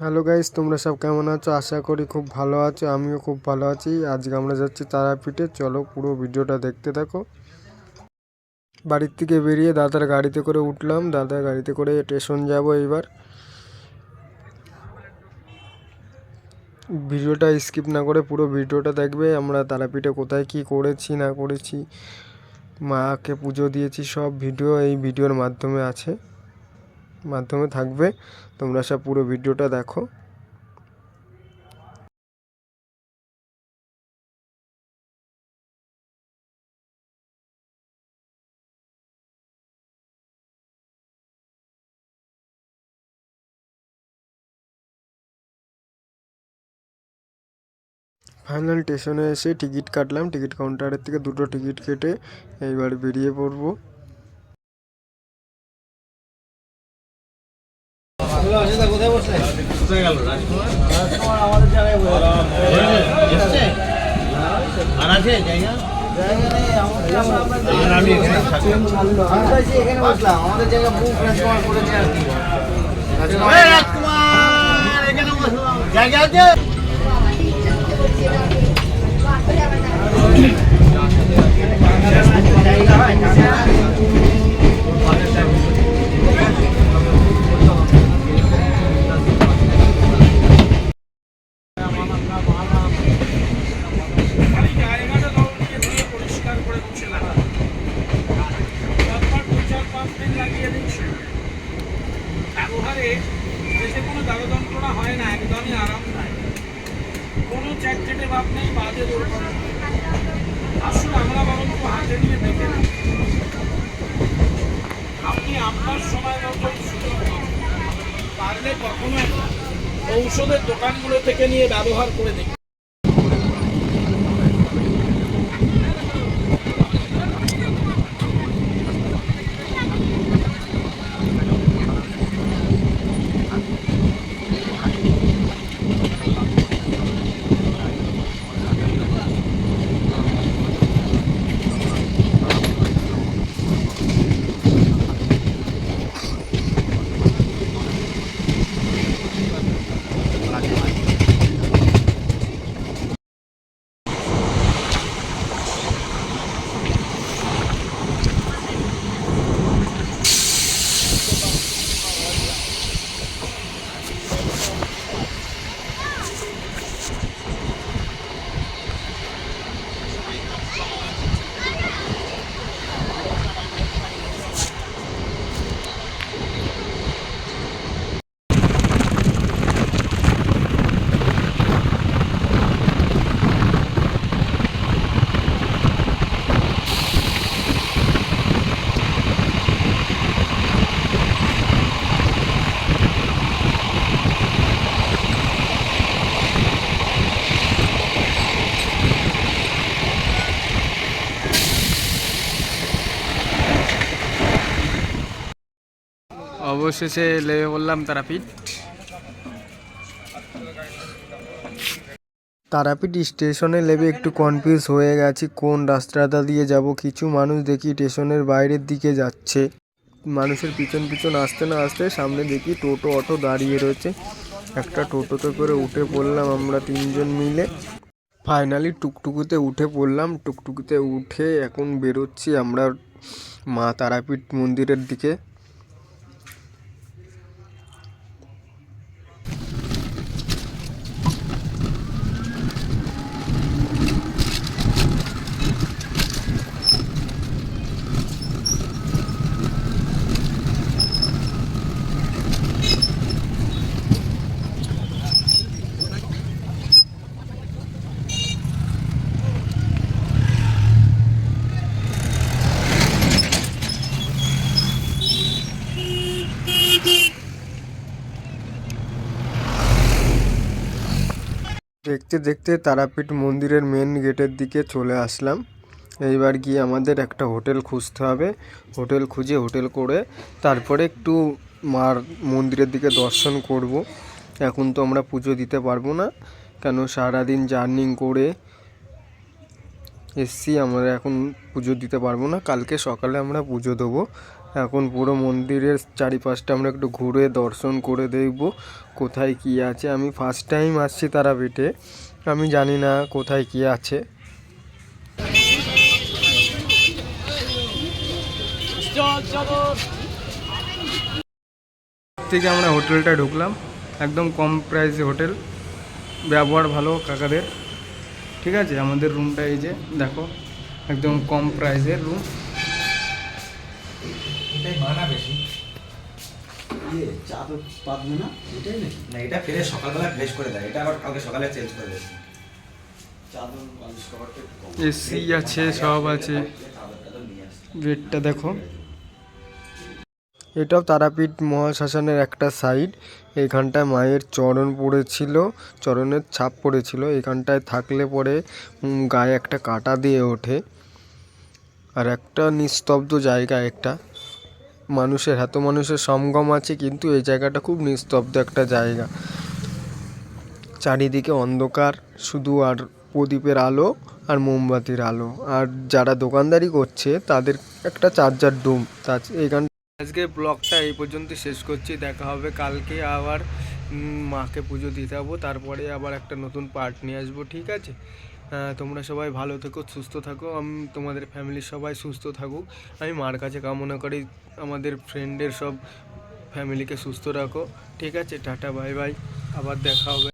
Hello guys, তোমরা সব কেমন আছো? আশা করি খুব ভালো আছো। আমিও খুব ভালো আছি। আজকে আমরা যাচ্ছি তারাপীঠে। চলো পুরো ভিডিওটা দেখতে থাকো। বাড়ির থেকে বেরিয়ে দাদার গাড়িতে করে উঠলাম। দাদার গাড়িতে করে স্টেশন যাব এইবার। ভিডিওটা স্কিপ না করে পুরো ভিডিওটা দেখবে। আমরা তারাপীঠে কোথায় কি করেছি না করেছি, মাকে পুজো দিয়েছি, সব ভিডিও এই ভিডিওর মাধ্যমে থাকবে। তোমরা সব পুরো ভিডিওটা দেখো। ফাইনাল স্টেশনে এসে টিকিট কাটলাম। টিকিট কাউন্টারের থেকে দুটো টিকিট কেটে এইবার বেরিয়ে পড়বো। ব্যবহারে দেশে কোনো দাগ যন্ত্রণা হয় না, একদমই আরামদায়ক, কোনো চ্যাটচেটে ভাব নেই, বাজে দুর্গন্ধ। আসলে আমরা বরং হাতে নিয়ে দেখে নিই। আপনি আপনার সময় মতো সুযোগ পারলে কখনো ঔষধের দোকানগুলো থেকে নিয়ে ব্যবহার করে দেখুন। অবশেষে লেগে বললাম তারাপীঠ। তারাপীঠ স্টেশনে নেমে একটু কনফিউজ হয়ে গেছি কোন রাস্তাটা দিয়ে যাব। কিছু মানুষ দেখি স্টেশনের বাইরের দিকে যাচ্ছে। মানুষের পিছন পিছন আসতে না আসতে সামনে দেখি টোটো অটো দাঁড়িয়ে রয়েছে। একটা টোটোতে করে উঠে পড়লাম আমরা তিনজন মিলে। ফাইনালি টুকটুকিতে উঠে পড়লাম। টুকটুকিতে উঠে এখন বেরোচ্ছি আমরা মা তারাপীঠ মন্দিরের দিকে। দেখতে দেখতে তারাপীঠ মন্দিরের মেন গেটের দিকে চলে আসলাম। এইবার গিয়ে আমাদের একটা হোটেল খুঁজতে হবে। হোটেল খুঁজে হোটেল করে তারপরে একটু মার মন্দিরের দিকে দর্শন করব। এখন তো আমরা পুজো দিতে পারবো না, কেন সারাদিন জার্নি করে এসছি। আমরা এখন পুজো দিতে পারবো না, কালকে সকালে আমরা পুজো দেবো। এখন পুরো মন্দিরের চারিপাশটা আমরা একটু ঘুরে দর্শন করে দেখব কোথায় কি আছে। আমি ফার্স্ট টাইম আসছি তারাপীঠে, আমি জানি না কোথায় কি আছে। থেকে আমরা হোটেলটা ঢুকলাম, একদম কম প্রাইসে হোটেল, ব্যবহার ভালো কাকাদের। ঠিক আছে, আমাদের রুমটা এই যে দেখো, একদম কম প্রাইসের রুম। এটাই মানা বেশি। চা তো পাতবে না, এটাই নাকি? না, এটা ফ্রেশ, সকালবেলা ফ্রেশ করে দেয়, এটা আবার কালকে সকালে চেঞ্জ করে দেয়। চাদর বালিশ কভারটা একটু কম। এসি আছে, সব আছে। বেডটা দেখো, এটাও তারাপীঠ মহাশ্মশানের একটা সাইড। এইখানটায় মায়ের চরণ পড়েছিল, চরণের ছাপ পড়েছিল। এখানটায় থাকলে পরে গায়ে একটা কাঁটা দিয়ে ওঠে। আর একটা নিস্তব্ধ জায়গা, একটা এত মানুষের সমাগম আছে, কিন্তু এই জায়গাটা খুব নিস্তব্ধ একটা জায়গা। চারিদিকে অন্ধকার শুধু, আর প্রদীপের আলো আর মোমবাতির আলো। আর যারা দোকানদারি করছে তাদের একটা চার্জার ডুম। এইখান আজকে ব্লগটা এই পর্যন্ত শেষ করছি। দেখা হবে কালকে আবার, মাকে পুজো দিতে যাবো, তারপরে আবার একটা নতুন পার্ট নিয়ে আসবো। ঠিক আছে, তোমরা সবাই ভালো থেকো, সুস্থ থাকো, তোমাদের ফ্যামিলির সবাই সুস্থ থাকুক। আমি মার কাছে কামনা করি আমাদের ফ্রেন্ডের সব ফ্যামিলিকে সুস্থ রাখো। ঠিক আছে, টাটা, বাই বাই, আবার দেখা হবে।